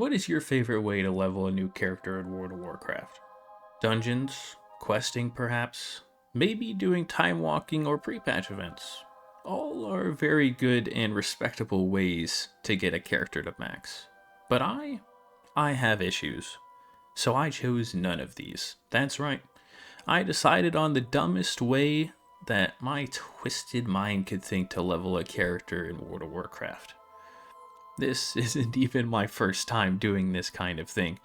What is your favorite way to level a new character in World of Warcraft? Dungeons? Questing, perhaps? Maybe doing time walking or pre-patch events? All are very good and respectable ways to get a character to max. But I have issues. So I chose none of these. That's right. I decided on the dumbest way that my twisted mind could think to level a character in World of Warcraft. This isn't even my first time doing this kind of thing.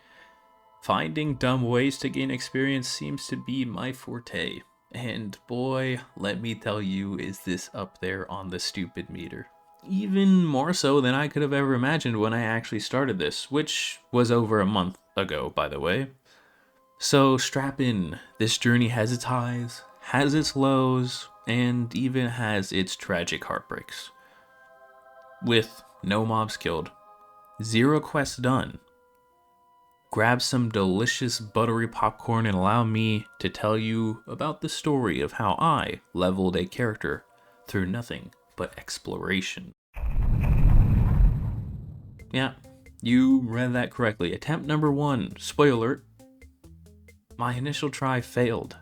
Finding dumb ways to gain experience seems to be my forte. And boy, let me tell you, is this up there on the stupid meter. Even more so than I could have ever imagined when I actually started this, which was over a month ago, by the way. So strap in. This journey has its highs, has its lows, and even has its tragic heartbreaks. With no mobs killed, 0 quests done, grab some delicious buttery popcorn and allow me to tell you about the story of how I leveled a character through nothing but exploration. Yeah, you read that correctly. Attempt number 1, spoiler alert, my initial try failed.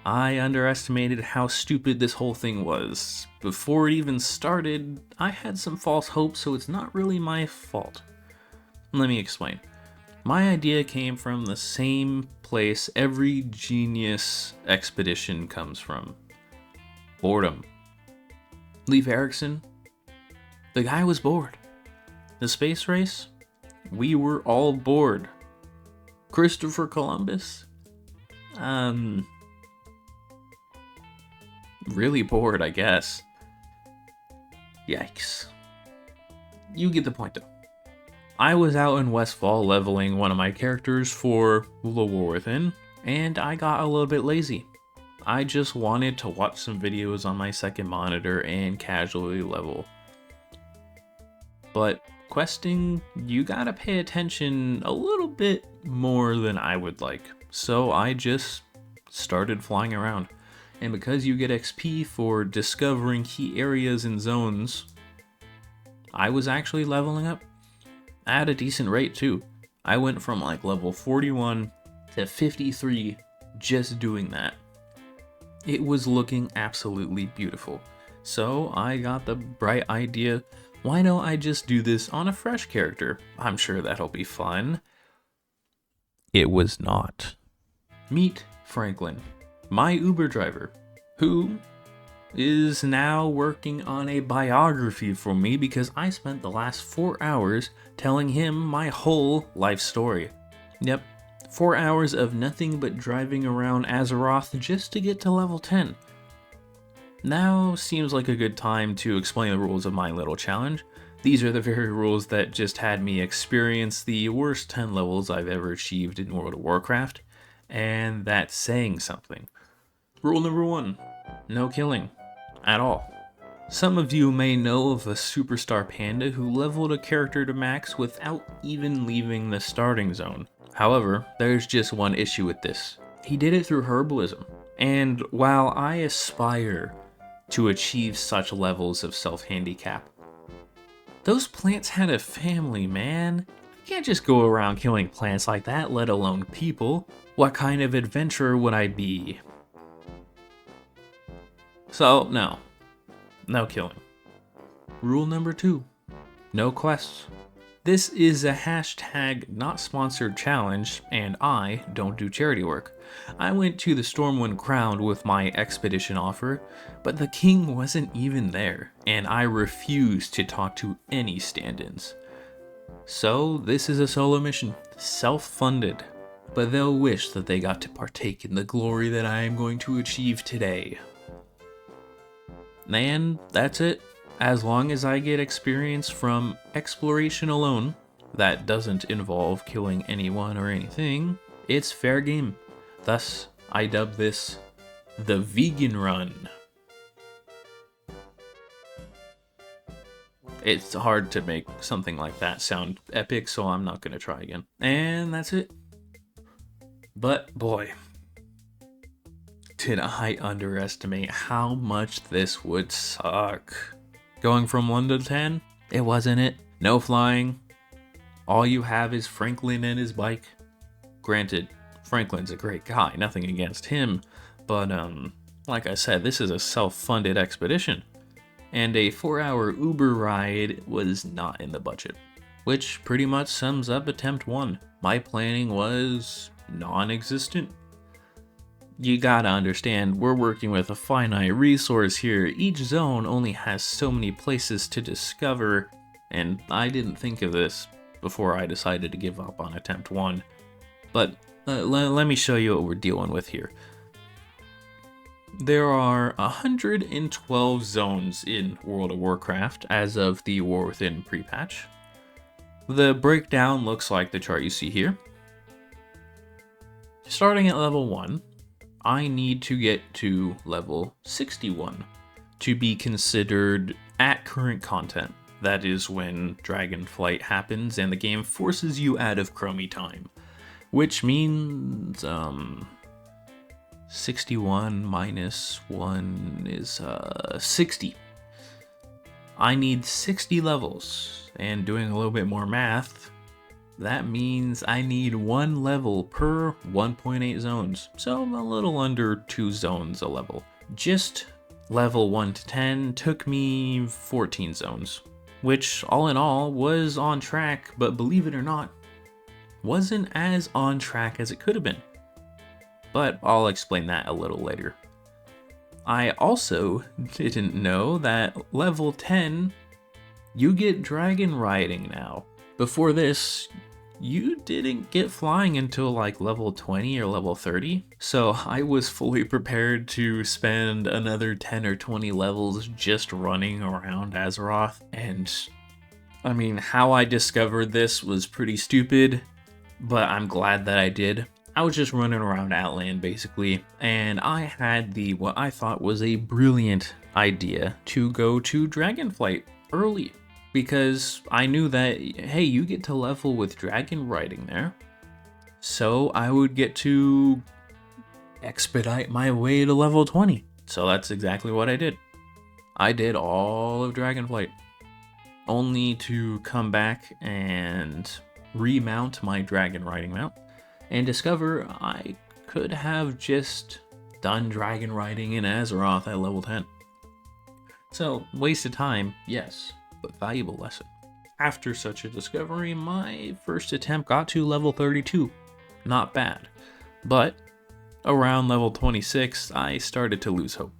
I underestimated how stupid this whole thing was. Before it even started, I had some false hopes, so it's not really my fault. Let me explain. My idea came from the same place every genius expedition comes from. Boredom. Leif Erikson, the guy was bored. The space race, we were all bored. Christopher Columbus, really bored, I guess. Yikes. You get the point though. I was out in Westfall leveling one of my characters for The War Within, and I got a little bit lazy. I just wanted to watch some videos on my second monitor and casually level. But questing, you gotta pay attention a little bit more than I would like. So I just started flying around. And because you get XP for discovering key areas and zones, I was actually leveling up at a decent rate too. I went from like level 41 to 53 just doing that. It was looking absolutely beautiful. So I got the bright idea, why don't I just do this on a fresh character? I'm sure that'll be fun. It was not. Meet Franklin, my Uber driver, who is now working on a biography for me because I spent the last 4 hours telling him my whole life story. Yep, 4 hours of nothing but driving around Azeroth just to get to level 10. Now seems like a good time to explain the rules of my little challenge. These are the very rules that just had me experience the worst 10 levels I've ever achieved in World of Warcraft, and that's saying something. Rule number 1, no killing. At all. Some of you may know of a superstar panda who leveled a character to max without even leaving the starting zone. However, there's just one issue with this. He did it through herbalism. And while I aspire to achieve such levels of self-handicap, those plants had a family, man. You can't just go around killing plants like that, let alone people. What kind of adventurer would I be? So, no killing. Rule number 2, no quests. This is a hashtag not sponsored challenge, and I don't do charity work. I went to the Stormwind Crown with my expedition offer, but the king wasn't even there, and I refused to talk to any stand-ins. So this is a solo mission, self-funded, but they'll wish that they got to partake in the glory that I am going to achieve today. And that's it. As long as I get experience from exploration alone, that doesn't involve killing anyone or anything, it's fair game. Thus, I dub this the vegan run. It's hard to make something like that sound epic, so I'm not gonna try again. And that's it. But boy, did I underestimate how much this would suck. Going from 1 to 10, it wasn't it. No flying, All you have is Franklin and his bike. Granted, Franklin's a great guy, nothing against him, but like I said, this is a self-funded expedition, and a 4-hour Uber ride was not in the budget. Which pretty much sums up attempt 1. My planning was non-existent. You gotta understand, we're working with a finite resource here. Each zone only has so many places to discover, and I didn't think of this before I decided to give up on attempt 1. But let me show you what we're dealing with here. There are 112 zones in World of Warcraft as of the War Within pre-patch. The breakdown looks like the chart you see here. Starting at level 1, I need to get to level 61 to be considered at current content. That is when Dragonflight happens and the game forces you out of Chromie time. Which means 61 minus 1 is 60. I need 60 levels, and doing a little bit more math, that means I need 1 level per 1.8 zones, so a little under 2 zones a level. Just level 1 to 10 took me 14 zones, which all in all was on track, but believe it or not, wasn't as on track as it could have been. But I'll explain that a little later. I also didn't know that level 10, you get dragon riding now. Before this, you didn't get flying until like level 20 or level 30. So I was fully prepared to spend another 10 or 20 levels just running around Azeroth. And I mean, how I discovered this was pretty stupid, but I'm glad that I did. I was just running around Outland basically, and I had what I thought was a brilliant idea to go to Dragonflight early, because I knew that, hey, you get to level with dragon riding there, so I would get to expedite my way to level 20. So that's exactly what I did. I did all of Dragonflight, only to come back and remount my dragon riding mount and discover I could have just done dragon riding in Azeroth at level 10. So, waste of time, yes, but valuable lesson. After such a discovery, my first attempt got to level 32. Not bad. But around level 26, I started to lose hope.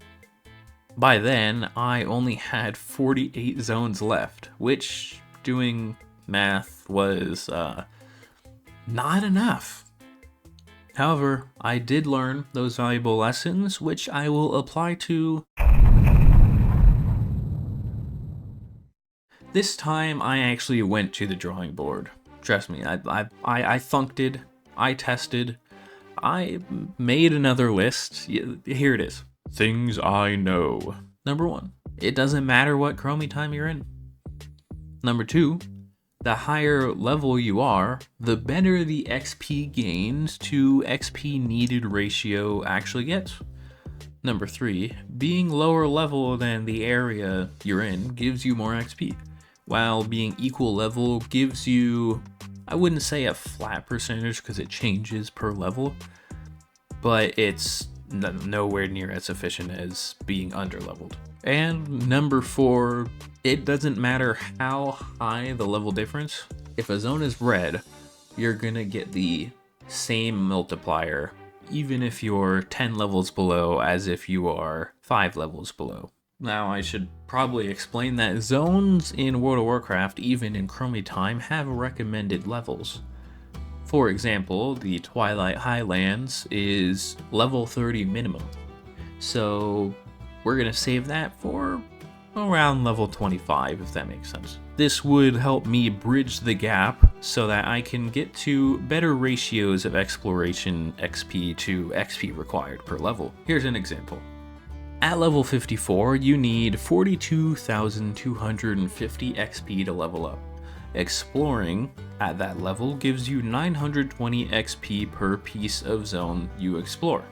By then, I only had 48 zones left, which, doing math, was not enough. However, I did learn those valuable lessons, which I will apply to. This time, I actually went to the drawing board. Trust me, I thunked, I tested, I made another list. Here it is. Things I know. Number 1, it doesn't matter what Chromie time you're in. Number 2, the higher level you are, the better the XP gained to XP needed ratio actually gets. Number 3, being lower level than the area you're in gives you more XP, while being equal level gives you, I wouldn't say a flat percentage because it changes per level, but it's nowhere near as efficient as being underleveled. And number 4, it doesn't matter how high the level difference. If a zone is red, you're gonna get the same multiplier, even if you're 10 levels below as if you are 5 levels below. Now, I should probably explain that zones in World of Warcraft, even in Chromie time, have recommended levels. For example, the Twilight Highlands is level 30 minimum. So we're gonna save that for around level 25, if that makes sense. This would help me bridge the gap so that I can get to better ratios of exploration XP to XP required per level. Here's an example. At level 54, you need 42,250 XP to level up. Exploring at that level gives you 920 XP per piece of zone you explore,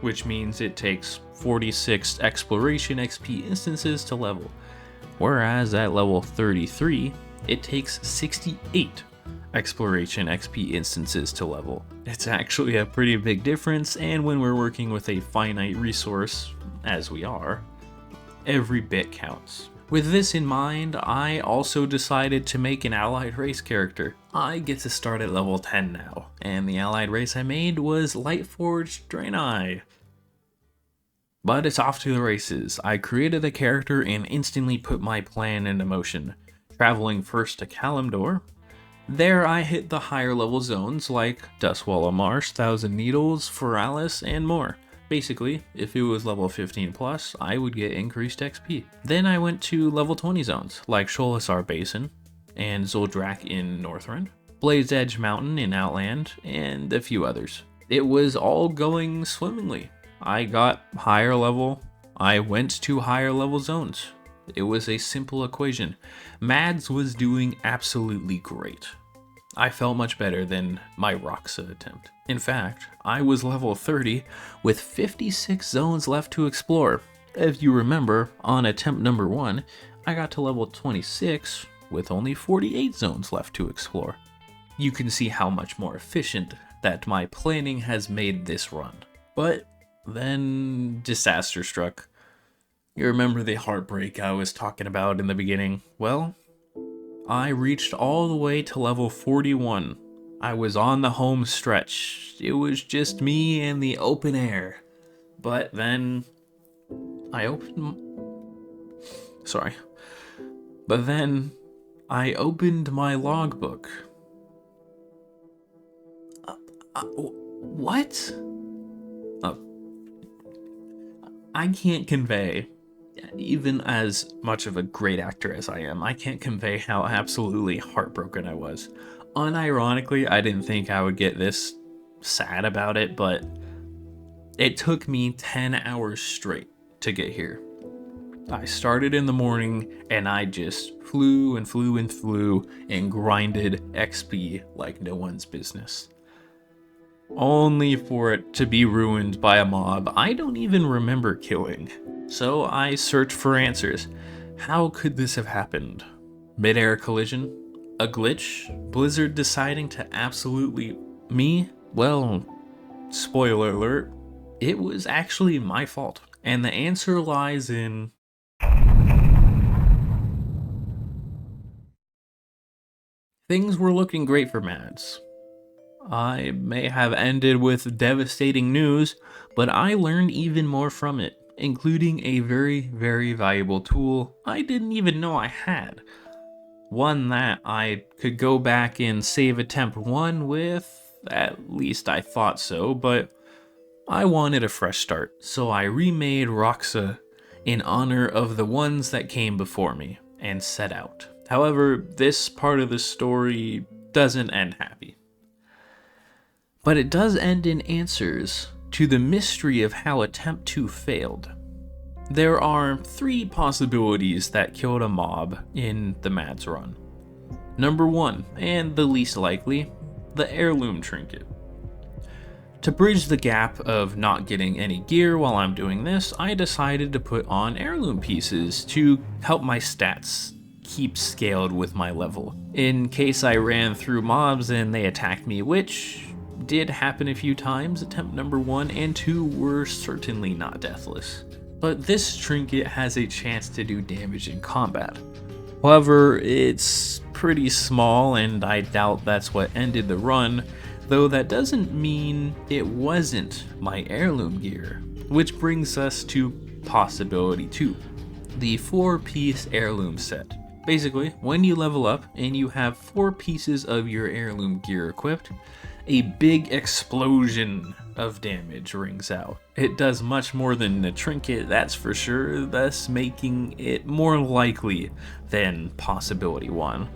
which means it takes 46 exploration XP instances to level. Whereas at level 33, it takes 68 exploration XP instances to level. It's actually a pretty big difference, and when we're working with a finite resource, as we are, every bit counts. With this in mind, I also decided to make an allied race character. I get to start at level 10 now, and the allied race I made was Lightforged Draenei. But it's off to the races. I created a character and instantly put my plan into motion, traveling first to Kalimdor. There I hit the higher level zones like Dustwallow Marsh, Thousand Needles, Feralis, and more. Basically, if it was level 15 plus, I would get increased XP. Then I went to level 20 zones like Sholasar Basin and Zuldrak in Northrend, Blaze Edge Mountain in Outland, and a few others. It was all going swimmingly. I got higher level, I went to higher level zones. It was a simple equation. Mads was doing absolutely great. I felt much better than my Roxa attempt. In fact, I was level 30 with 56 zones left to explore. If you remember, on attempt number 1, I got to level 26 with only 48 zones left to explore. You can see how much more efficient that my planning has made this run. But then disaster struck. You remember the heartbreak I was talking about in the beginning? Well, I reached all the way to level 41. I was on the home stretch. It was just me and the open air. But then I opened my logbook. What? I can't convey, even as much of a great actor as I am, I can't convey how absolutely heartbroken I was. Unironically, I didn't think I would get this sad about it, but it took me 10 hours straight to get here. I started in the morning and I just flew and flew and flew and grinded XP like no one's business. Only for it to be ruined by a mob I don't even remember killing. So I searched for answers. How could this have happened? Mid-air collision? A glitch? Blizzard deciding to absolutely me? Well, spoiler alert, it was actually my fault. And the answer lies in things were looking great for Mads. I may have ended with devastating news, but I learned even more from it, including a very, very valuable tool I didn't even know I had. One that I could go back and save attempt 1 with, at least I thought so, but I wanted a fresh start, so I remade Roxa in honor of the ones that came before me, and set out. However, this part of the story doesn't end happy. But it does end in answers to the mystery of how attempt 2 failed. There are 3 possibilities that killed a mob in the Mads run. Number 1, and the least likely, the heirloom trinket. To bridge the gap of not getting any gear while I'm doing this, I decided to put on heirloom pieces to help my stats keep scaled with my level, in case I ran through mobs and they attacked me, which did happen a few times. Attempt number 1 and 2 were certainly not deathless. But this trinket has a chance to do damage in combat. However, it's pretty small and I doubt that's what ended the run, though that doesn't mean it wasn't my heirloom gear. Which brings us to possibility 2, the 4-piece heirloom set. Basically, when you level up and you have 4 pieces of your heirloom gear equipped, a big explosion of damage rings out. It does much more than a trinket, that's for sure, thus making it more likely than possibility 1.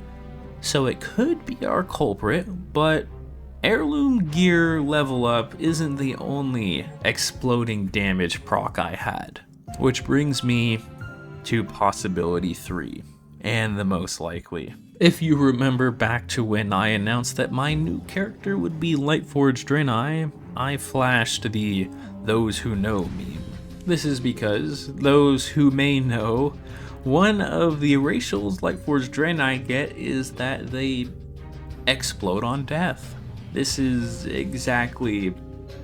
So it could be our culprit, but heirloom gear level up isn't the only exploding damage proc I had. Which brings me to possibility 3, and the most likely. If you remember back to when I announced that my new character would be Lightforged Draenei, I flashed the "those who know" meme. This is because those who may know One of the racials Lightforce Draenei I get is that they explode on death. This is exactly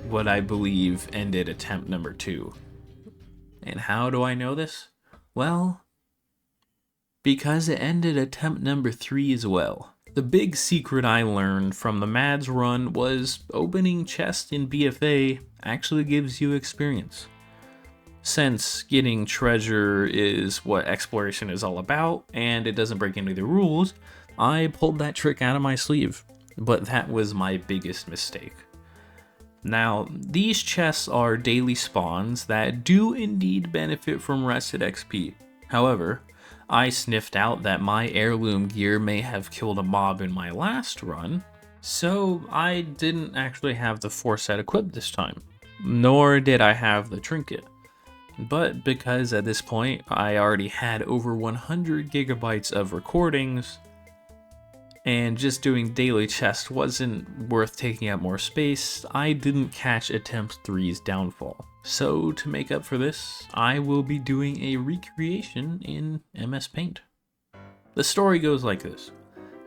what I believe ended attempt number 2. And how do I know this? Well, because it ended attempt number 3 as well. The big secret I learned from the Mads run was opening chests in BFA actually gives you experience. Since getting treasure is what exploration is all about, and it doesn't break any of the rules, I pulled that trick out of my sleeve. But that was my biggest mistake. Now, these chests are daily spawns that do indeed benefit from rested XP. However, I sniffed out that my heirloom gear may have killed a mob in my last run, so I didn't actually have the 4 set equipped this time, nor did I have the trinket. But because at this point I already had over 100 gigabytes of recordings, and just doing daily chests wasn't worth taking up more space, I didn't catch attempt 3's downfall. So to make up for this, I will be doing a recreation in MS Paint. The story goes like this.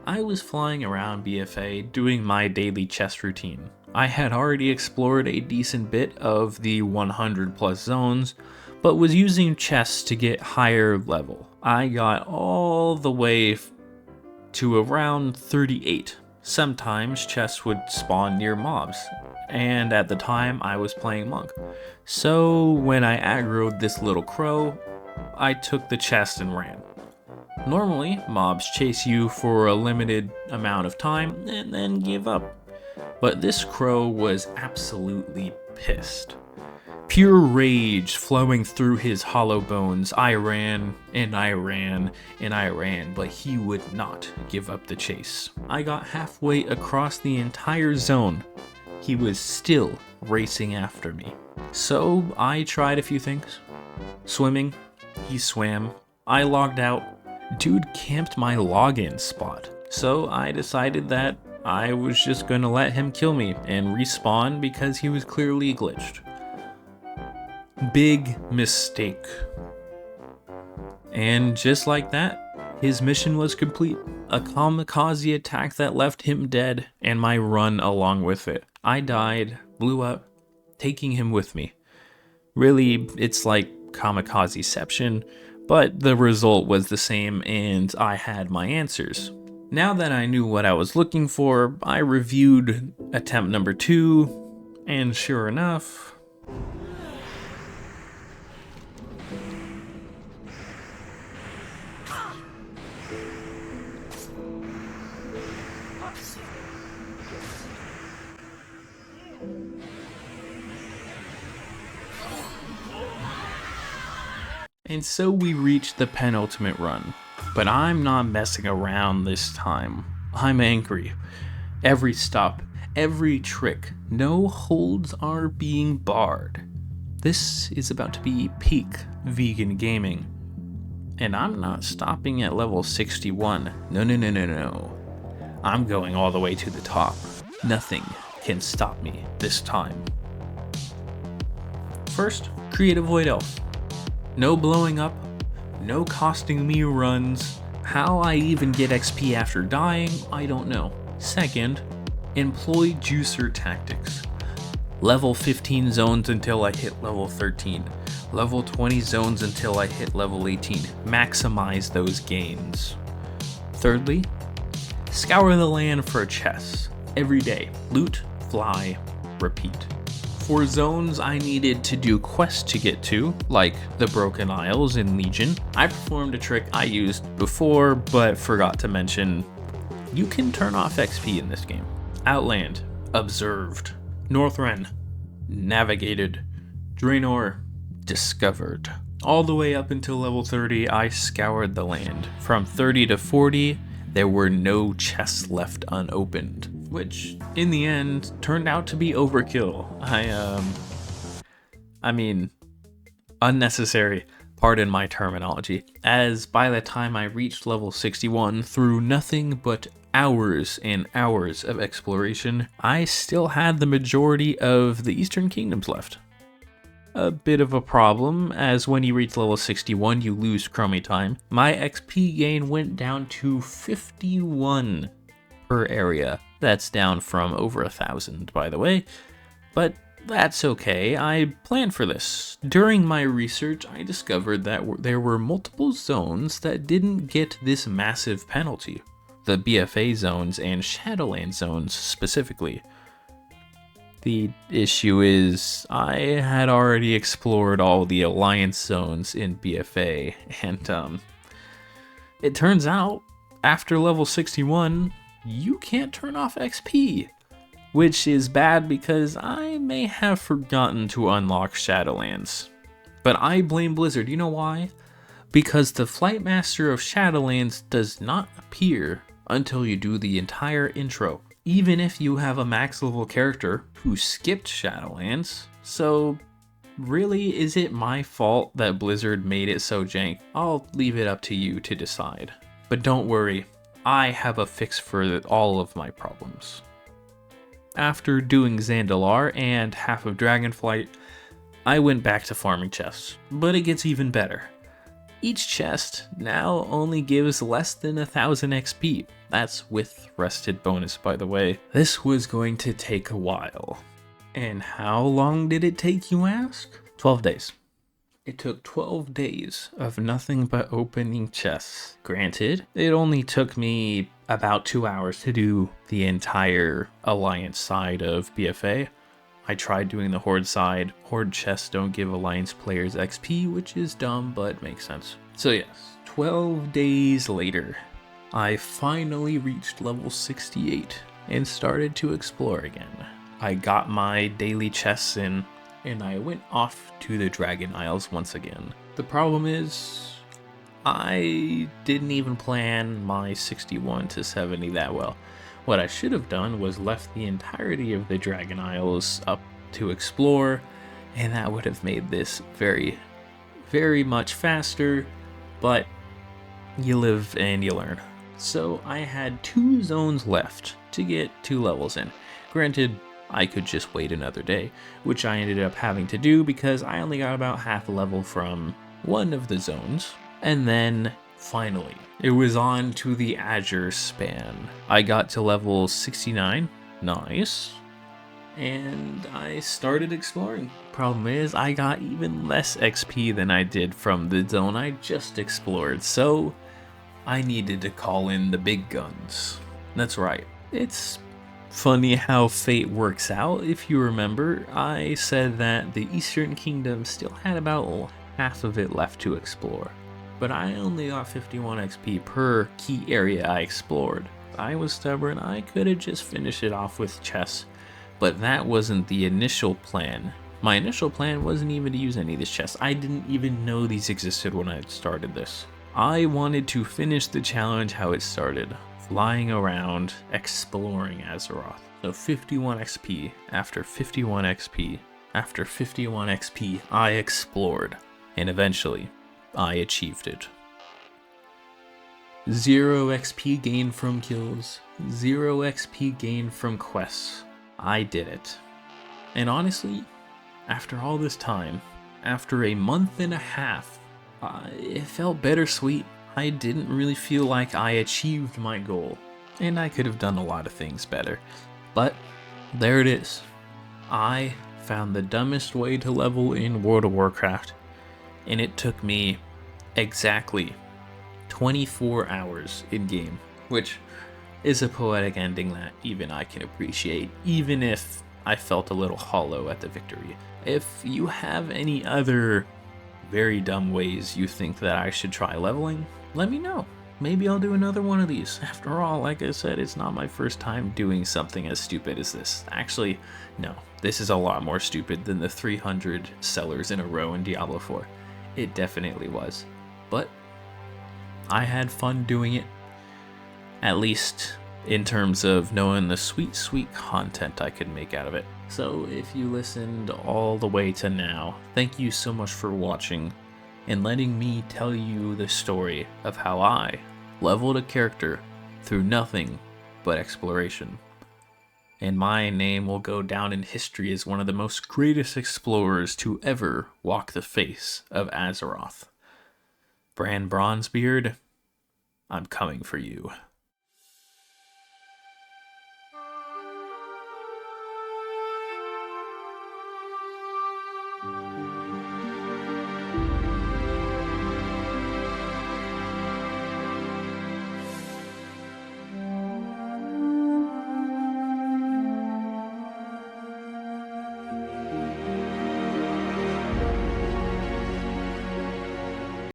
I was flying around BFA doing my daily chest routine. I had already explored a decent bit of the 100 plus zones, but was using chests to get higher level. I got all the way to around 38. Sometimes chests would spawn near mobs, and at the time I was playing monk. So when I aggroed this little crow, I took the chest and ran. Normally, mobs chase you for a limited amount of time and then give up. But this crow was absolutely pissed. Pure rage flowing through his hollow bones. I ran, and I ran, and I ran, but he would not give up the chase. I got halfway across the entire zone. He was still racing after me. So I tried a few things. Swimming, he swam. I logged out. Dude camped my login spot. So I decided that I was just gonna let him kill me and respawn because he was clearly glitched. Big mistake. And just like that, his mission was complete. A kamikaze attack that left him dead, and my run along with it. I died, blew up, taking him with me. Really, it's like kamikazeception, but the result was the same and I had my answers. Now that I knew what I was looking for, I reviewed attempt number 2, and sure enough, and so we reached the penultimate run. But I'm not messing around this time. I'm angry. Every stop, every trick, no holds are being barred. This is about to be peak vegan gaming. And I'm not stopping at level 61. No. I'm going all the way to the top. Nothing can stop me this time. First, create a Void Elf. No blowing up, no costing me runs. How I even get XP after dying, I don't know. Second, employ juicer tactics. Level 15 zones until I hit level 13. Level 20 zones until I hit level 18. Maximize those gains. Thirdly, scour the land for chests. Every day, loot, fly, repeat. For zones I needed to do quests to get to, like the Broken Isles in Legion, I performed a trick I used before but forgot to mention. You can turn off XP in this game. Outland, observed. Northrend, navigated. Draenor, discovered. All the way up until level 30, I scoured the land. From 30 to 40, there were no chests left unopened, which in the end turned out to be overkill. I mean, unnecessary, pardon my terminology, as by the time I reached level 61 through nothing but hours and hours of exploration, I still had the majority of the Eastern Kingdoms left. a bit of a problem, as when you reach level 61 you lose chromie time. My XP gain went down to 51 per area. That's down from over 1,000, by the way, but that's okay. I planned for this. During my research, I discovered that there were multiple zones that didn't get this massive penalty. The BFA zones and Shadowland zones specifically. The issue is, I had already explored all the Alliance zones in BFA, and it turns out, after level 61, you can't turn off XP, which is bad because I may have forgotten to unlock Shadowlands. But I blame Blizzard, you know why? Because the Flight Master of Shadowlands does not appear until you do the entire intro, even if you have a max level character who skipped Shadowlands. So really, is it my fault that Blizzard made it so jank? I'll leave it up to you to decide. But don't worry, I have a fix for all of my problems. After doing Zandalar and half of Dragonflight, I went back to farming chests, but it gets even better. Each chest now only gives less than 1,000 XP. That's with rested bonus, by the way. This was going to take a while. And how long did it take, you ask? 12 days. It took 12 days of nothing but opening chests. Granted, it only took me about 2 hours to do the entire Alliance side of BFA. I tried doing the Horde side. Horde chests don't give Alliance players XP, which is dumb, but makes sense. So yes, 12 days later, I finally reached level 68 and started to explore again. I got my daily chests in, and I went off to the Dragon Isles once again. The problem is, I didn't even plan my 61 to 70 that well. What I should have done was left the entirety of the Dragon Isles up to explore, and that would have made this very, very much faster, but you live and you learn. So I had 2 zones left to get 2 levels in. Granted, I could just wait another day, which I ended up having to do because I only got about half a level from one of the zones. And then, finally, it was on to the Azure span. I got to level 69, nice, and I started exploring. Problem is, I got even less XP than I did from the zone I just explored, so I needed to call in the big guns. That's right. It's funny how fate works out. If you remember, I said that the Eastern Kingdom still had about half of it left to explore, but I only got 51 XP per key area I explored. I was stubborn, I could have just finished it off with chests, but that wasn't the initial plan. My initial plan wasn't even to use any of these chests. I didn't even know these existed when I started this. I wanted to finish the challenge how it started, flying around, exploring Azeroth. So 51 XP, after 51 XP, after 51 XP, I explored, and eventually, I achieved it. 0 XP gain from kills, 0 XP gain from quests. I did it. And honestly, after all this time, after a month and a half, it felt bittersweet. I didn't really feel like I achieved my goal, and I could have done a lot of things better. But there it is. I found the dumbest way to level in World of Warcraft, and it took me exactly 24 hours in game, which is a poetic ending that even I can appreciate, even if I felt a little hollow at the victory. If you have any other very dumb ways you think that I should try leveling, let me know. Maybe I'll do another one of these. After all, like I said, it's not my first time doing something as stupid as this. Actually, no, this is a lot more stupid than the 300 sellers in a row in Diablo 4. It definitely was. But I had fun doing it, at least in terms of knowing the sweet, sweet content I could make out of it. So if you listened all the way to now, thank you so much for watching and letting me tell you the story of how I leveled a character through nothing but exploration. and my name will go down in history as one of the most greatest explorers to ever walk the face of Azeroth. Bran Bronzebeard, I'm coming for you.